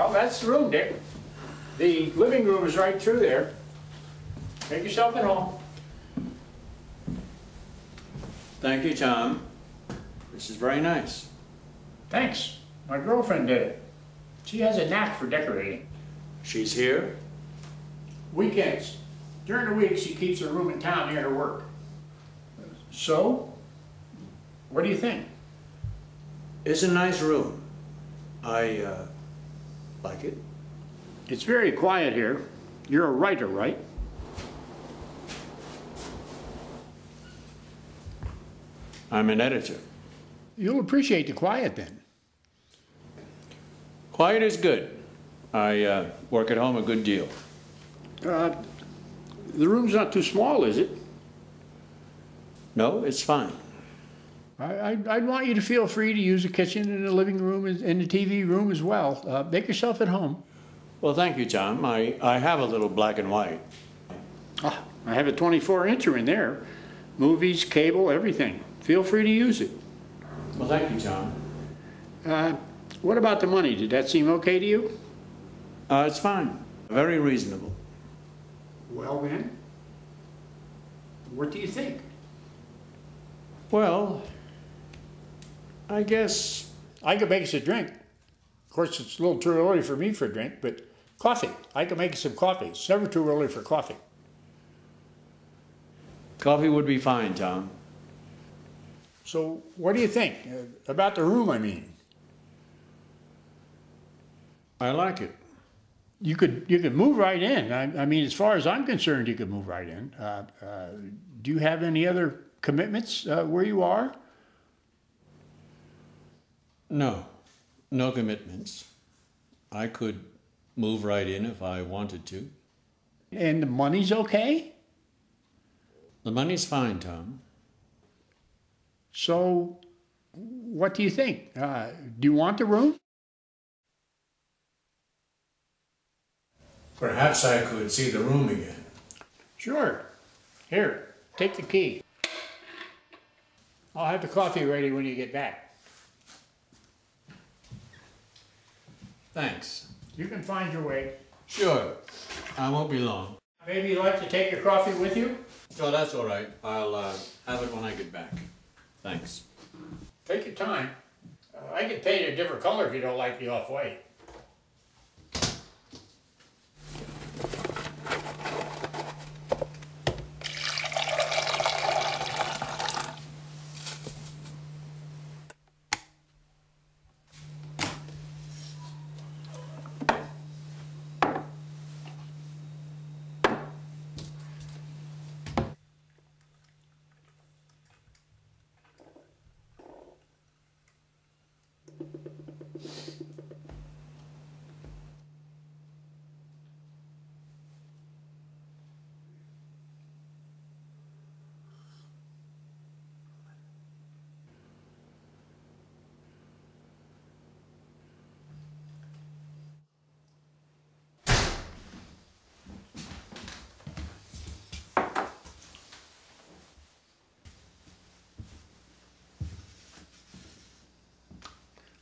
Well, that's the room, Dick. The living room is right through there. Make yourself at home. Thank you, Tom. This is very nice. Thanks. My girlfriend did it. She has a knack for decorating. She's here? Weekends. During the week, she keeps her room in town near her work. So, what do you think? It's a nice room. I like it. It's very quiet here. You're a writer, right? I'm an editor. You'll appreciate the quiet then. Quiet is good. I work at home a good deal. The room's not too small, is it? No, it's fine. I'd want you to feel free to use the kitchen and the living room and the TV room as well. Make yourself at home. Well, thank you, Tom. I have a little black and white. Ah, I have a 24-incher in there. Movies, cable, everything. Feel free to use it. Well, thank you, Tom. What about the money? Did that seem okay to you? It's fine. Very reasonable. Well then, what do you think? Well, I guess... I could make us a drink. Of course, it's a little too early for me for a drink, but coffee. I could make us some coffee. It's never too early for coffee. Coffee would be fine, Tom. So, what do you think? About the room, I mean. I like it. You could move right in. I mean, as far as I'm concerned, you could move right in. Do you have any other commitments where you are? No. No commitments. I could move right in if I wanted to. And the money's okay? The money's fine, Tom. So, what do you think? Do you want the room? Perhaps I could see the room again. Sure. Here, take the key. I'll have the coffee ready when you get back. Thanks. You can find your way. Sure. I won't be long. Maybe you'd like to take your coffee with you? Oh, that's all right. I'll have it when I get back. Thanks. Take your time. I can paint it a different color if you don't like the off-white.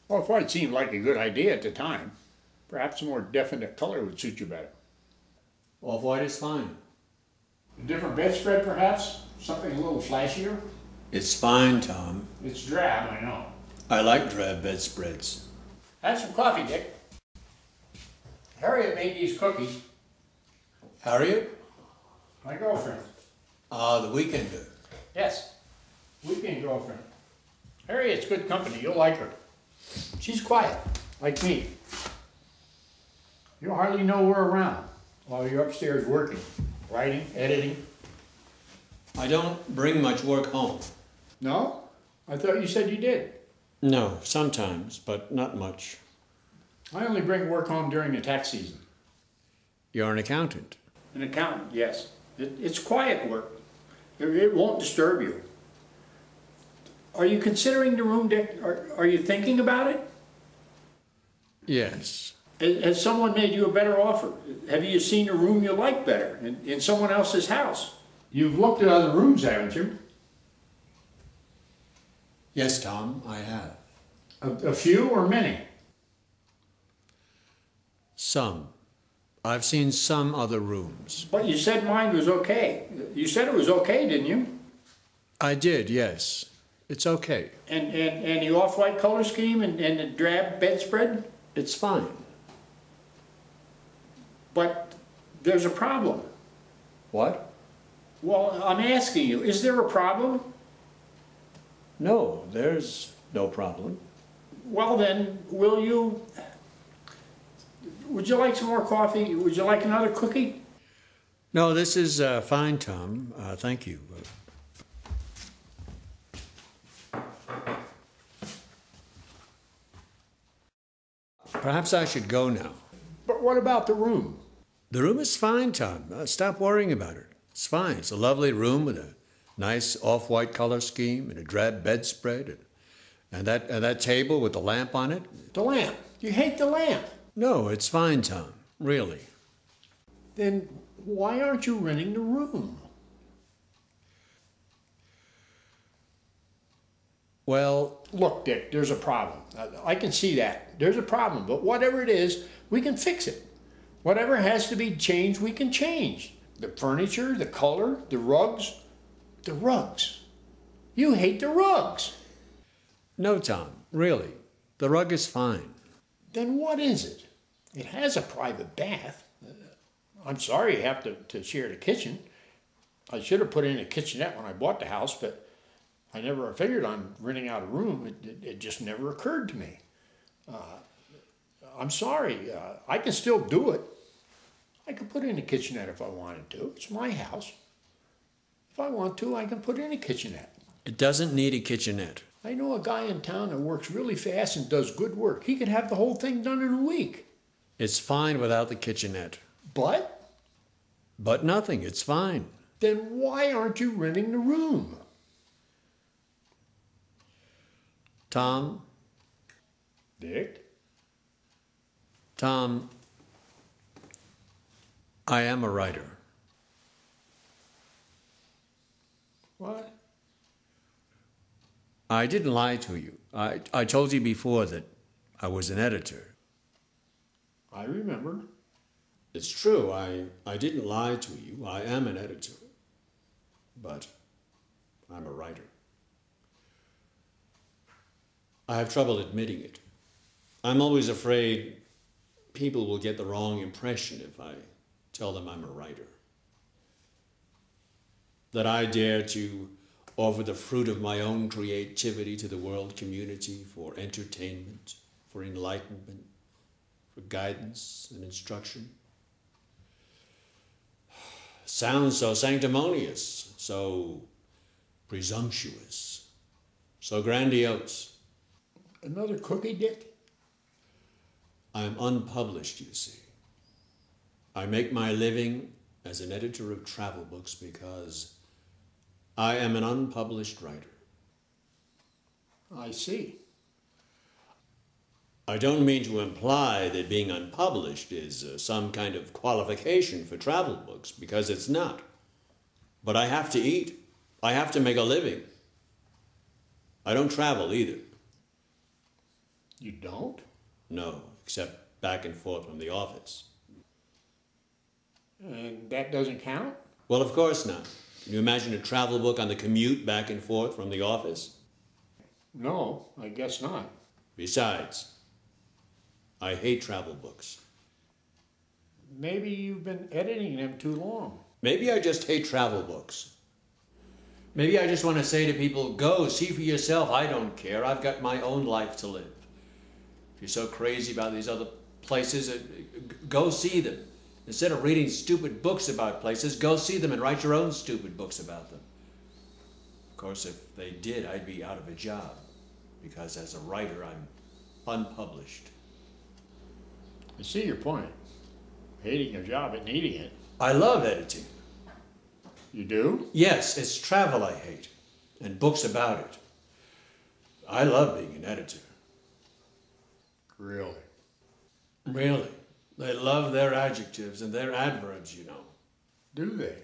Well, white seemed like a good idea at the time. Perhaps a more definite color would suit you better. Off-white is fine. A different bedspread, perhaps? Something a little flashier? It's fine, Tom. It's drab, I know. I like drab bedspreads. Have some coffee, Dick. Harriet made these cookies. Harriet? My girlfriend. Ah, the weekender. Yes, weekend girlfriend. Harriet's good company. You'll like her. She's quiet, like me. You'll hardly know we're around while you're upstairs working, writing, editing. I don't bring much work home. No? I thought you said you did. No, sometimes, but not much. I only bring work home during the tax season. You're an accountant. An accountant, yes. It's quiet work. It won't disturb you. Are you considering the room, Dick? Are you thinking about it? Yes. Has someone made you a better offer? Have you seen a room you like better in someone else's house? You've looked at other rooms, haven't you? Yes, Tom, I have. A few or many? Some. I've seen some other rooms. But you said mine was okay. You said it was okay, didn't you? I did, yes. It's okay. And the off-white color scheme and the drab bedspread? It's fine. But there's a problem. What? Well, I'm asking you, is there a problem? No, there's no problem. Well then, would you like some more coffee? Would you like another cookie? No, this is fine, Tom. Thank you. Perhaps I should go now. But what about the room? The room is fine, Tom. Stop worrying about it. It's fine. It's a lovely room with a nice off-white color scheme and a drab bedspread and that table with the lamp on it. The lamp. You hate the lamp. No, it's fine, Tom. Really. Then why aren't you renting the room? Well, look, Dick, there's a problem. I can see that. There's a problem, but whatever it is, we can fix it. Whatever has to be changed, we can change. The furniture, the color, the rugs. The rugs. You hate the rugs. No, Tom, really. The rug is fine. Then what is it? It has a private bath. I'm sorry you have to share the kitchen. I should have put in a kitchenette when I bought the house, but I never figured on renting out a room. It just never occurred to me. I'm sorry. I can still do it. I can put in a kitchenette if I wanted to. It's my house. If I want to, I can put in a kitchenette. It doesn't need a kitchenette. I know a guy in town that works really fast and does good work. He could have the whole thing done in a week. It's fine without the kitchenette. But? But nothing. It's fine. Then why aren't you renting the room? Tom? Dick? Tom, I am a writer. What? I didn't lie to you. I told you before that I was an editor. I remember. It's true. I didn't lie to you. I am an editor. But I'm a writer. I have trouble admitting it. I'm always afraid people will get the wrong impression if I tell them I'm a writer. That I dare to offer the fruit of my own creativity to the world community for entertainment, for enlightenment, for guidance and instruction. Sounds so sanctimonious, so presumptuous, so grandiose. Another cookie, Dick? I'm unpublished, you see. I make my living as an editor of travel books because I am an unpublished writer. I see. I don't mean to imply that being unpublished is some kind of qualification for travel books, because it's not. But I have to eat. I have to make a living. I don't travel either. You don't? No, except back and forth from the office. And that doesn't count? Well, of course not. Can you imagine a travel book on the commute back and forth from the office? No, I guess not. Besides, I hate travel books. Maybe you've been editing them too long. Maybe I just hate travel books. Maybe I just want to say to people, go, see for yourself. I don't care. I've got my own life to live. If you're so crazy about these other places, go see them. Instead of reading stupid books about places, go see them and write your own stupid books about them. Of course, if they did, I'd be out of a job, because as a writer, I'm unpublished. I see your point. Hating your job and needing it. I love editing. You do? Yes, it's travel I hate, and books about it. I love being an editor. Really? Really. They love their adjectives and their adverbs, you know. Do they?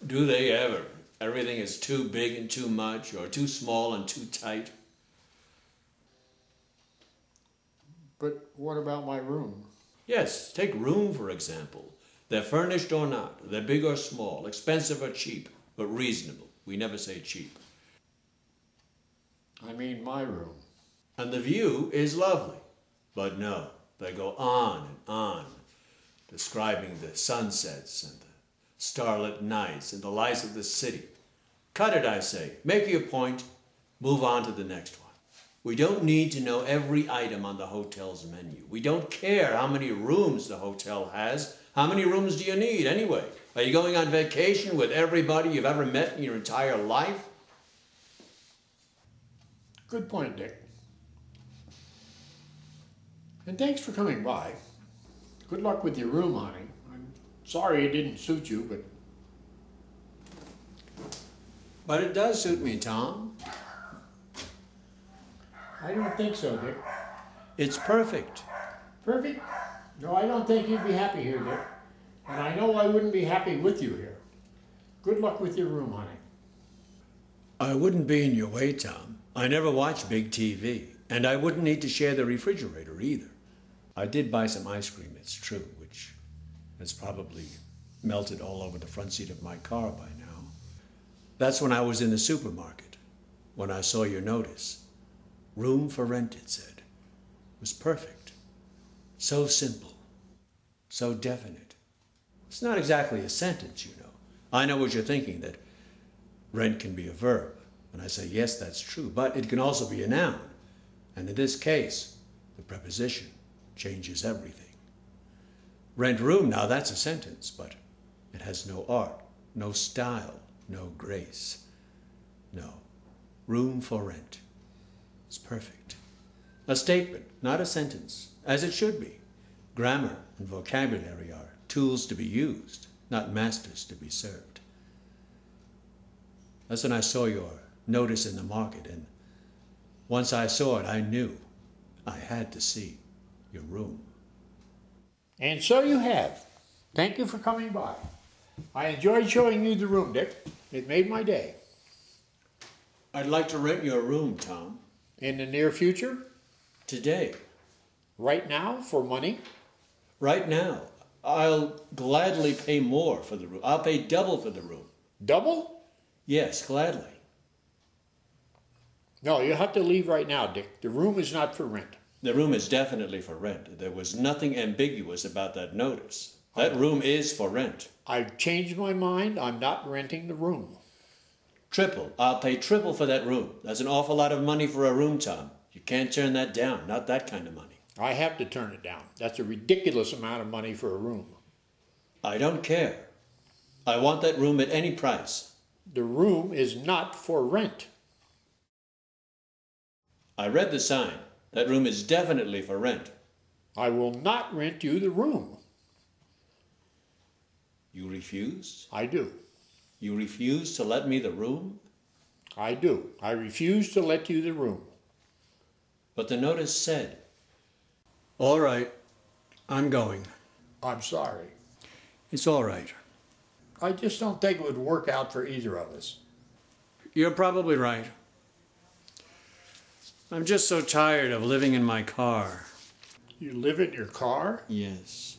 Do they ever? Everything is too big and too much, or too small and too tight. But what about my room? Yes, take room, for example. They're furnished or not. They're big or small, expensive or cheap, but reasonable. We never say cheap. I mean my room. And the view is lovely. But no, they go on and on, describing the sunsets and the starlit nights and the lights of the city. Cut it, I say. Make your point. Move on to the next one. We don't need to know every item on the hotel's menu. We don't care how many rooms the hotel has. How many rooms do you need anyway? Are you going on vacation with everybody you've ever met in your entire life? Good point, Dick. And thanks for coming by. Good luck with your room, honey. I'm sorry it didn't suit you, But it does suit me, Tom. I don't think so, Dick. It's perfect. Perfect? No, I don't think you'd be happy here, Dick. And I know I wouldn't be happy with you here. Good luck with your room, honey. I wouldn't be in your way, Tom. I never watch big TV, and I wouldn't need to share the refrigerator either. I did buy some ice cream, it's true, which has probably melted all over the front seat of my car by now. That's when I was in the supermarket, when I saw your notice. Room for rent, it said. It was perfect. So simple. So definite. It's not exactly a sentence, you know. I know what you're thinking, that rent can be a verb. And I say, yes, that's true. But it can also be a noun. And in this case, the preposition changes everything. Rent room, now that's a sentence, but it has no art, no style, no grace. No. Room for rent. It's perfect. A statement, not a sentence, as it should be. Grammar and vocabulary are tools to be used, not masters to be served. That's when I saw your notice in the market, and once I saw it, I knew I had to see your room. And so you have. Thank you for coming by. I enjoyed showing you the room, Dick. It made my day. I'd like to rent your room, Tom. In the near future? Today. Right now, for money? Right now. I'll gladly pay more for the room. I'll pay double for the room. Double? Yes, gladly. No, you have to leave right now, Dick. The room is not for rent. The room is definitely for rent. There was nothing ambiguous about that notice. That room is for rent. I've changed my mind. I'm not renting the room. Triple. I'll pay triple for that room. That's an awful lot of money for a room, Tom. You can't turn that down. Not that kind of money. I have to turn it down. That's a ridiculous amount of money for a room. I don't care. I want that room at any price. The room is not for rent. I read the sign. That room is definitely for rent. I will not rent you the room. You refuse? I do. You refuse to let me the room? I do. I refuse to let you the room. But the notice said. All right. I'm going. I'm sorry. It's all right. I just don't think it would work out for either of us. You're probably right. I'm just so tired of living in my car. You live in your car? Yes.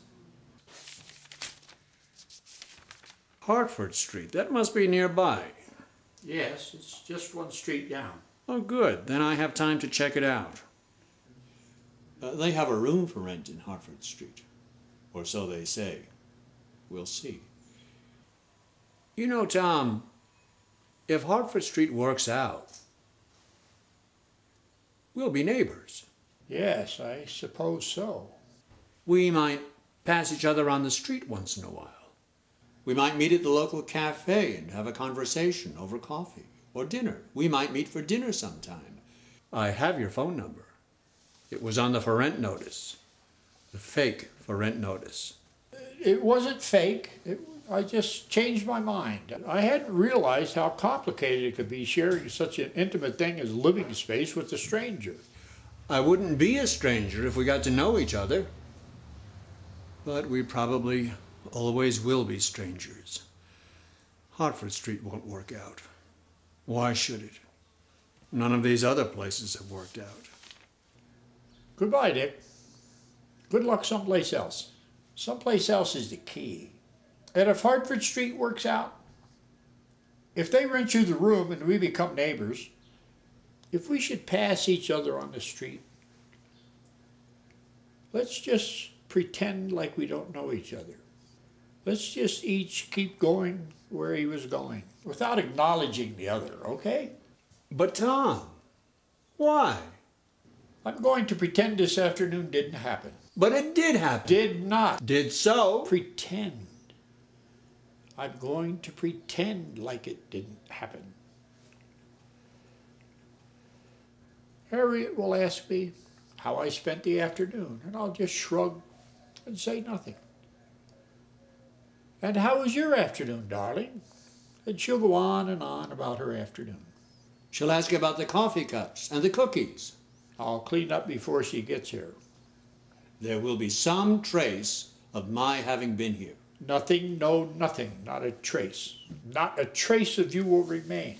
Hartford Street. That must be nearby. Yes, it's just one street down. Oh, good. Then I have time to check it out. They have a room for rent in Hartford Street. Or so they say. We'll see. You know, Tom, if Hartford Street works out, we'll be neighbors. Yes, I suppose so. We might pass each other on the street once in a while. We might meet at the local cafe and have a conversation over coffee or dinner. We might meet for dinner sometime. I have your phone number. It was on the for rent notice. The fake for rent notice. It wasn't fake. I just changed my mind. I hadn't realized how complicated it could be sharing such an intimate thing as living space with a stranger. I wouldn't be a stranger if we got to know each other. But we probably always will be strangers. Hartford Street won't work out. Why should it? None of these other places have worked out. Goodbye, Dick. Good luck someplace else. Someplace else is the key. And if Hartford Street works out, if they rent you the room and we become neighbors, if we should pass each other on the street, let's just pretend like we don't know each other. Let's just each keep going where he was going without acknowledging the other, okay? But Tom, why? I'm going to pretend this afternoon didn't happen. But it did happen. Did not. Did so. Pretend. I'm going to pretend like it didn't happen. Harriet will ask me how I spent the afternoon, and I'll just shrug and say nothing. And how was your afternoon, darling? And she'll go on and on about her afternoon. She'll ask about the coffee cups and the cookies. I'll clean up before she gets here. There will be some trace of my having been here. Nothing, no, nothing, not a trace. Not a trace of you will remain.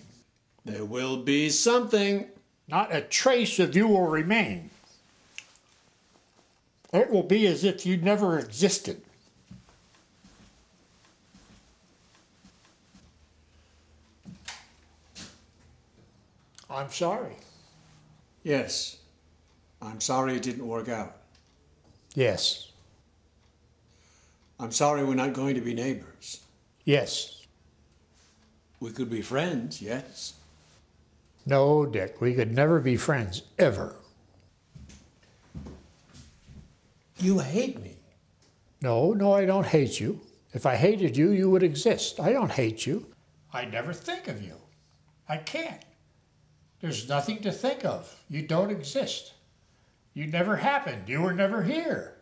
There will be something. Not a trace of you will remain. It will be as if you never existed. I'm sorry. Yes, I'm sorry it didn't work out. Yes. I'm sorry we're not going to be neighbors. Yes. We could be friends, yes. No, Dick, we could never be friends, ever. You hate me. No, I don't hate you. If I hated you, you would exist. I don't hate you. I never think of you. I can't. There's nothing to think of. You don't exist. You never happened. You were never here.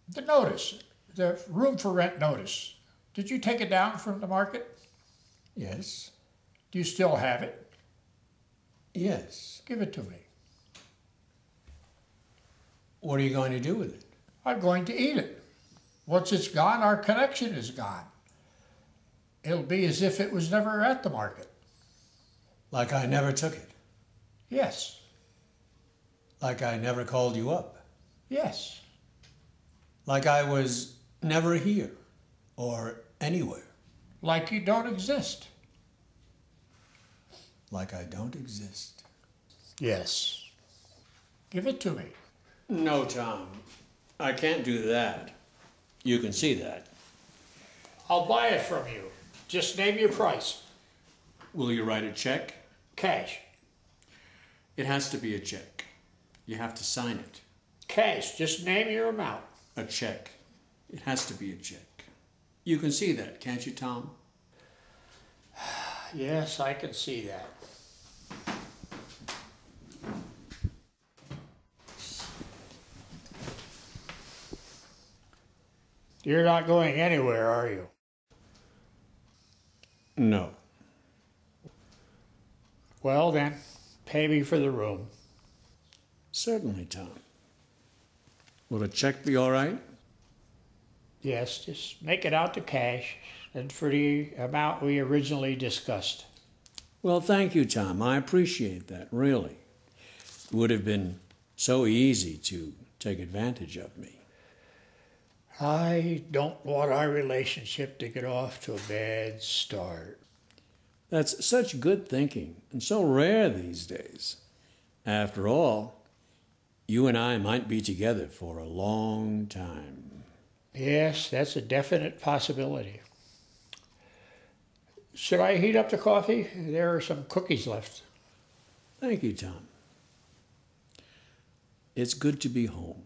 The notice, the room for rent notice, did you take it down from the market? Yes. Do you still have it? Yes. Give it to me. What are you going to do with it? I'm going to eat it. Once it's gone, our connection is gone. It'll be as if it was never at the market. Like I never took it. Yes. Like I never called you up. Yes. Like I was never here or anywhere. Like you don't exist. Like I don't exist. Yes. Give it to me. No, Tom. I can't do that. You can see that. I'll buy it from you. Just name your price. Will you write a check? Cash. It has to be a check. You have to sign it. Cash. Just name your amount. A check. It has to be a check. You can see that, can't you, Tom? Yes, I can see that. You're not going anywhere, are you? No. Well then, pay me for the room. Certainly, Tom. Will a check be all right? Yes, just make it out to cash and for the amount we originally discussed. Well, thank you, Tom. I appreciate that, really. It would have been so easy to take advantage of me. I don't want our relationship to get off to a bad start. That's such good thinking and so rare these days. After all, you and I might be together for a long time. Yes, that's a definite possibility. Should I heat up the coffee? There are some cookies left. Thank you, Tom. It's good to be home.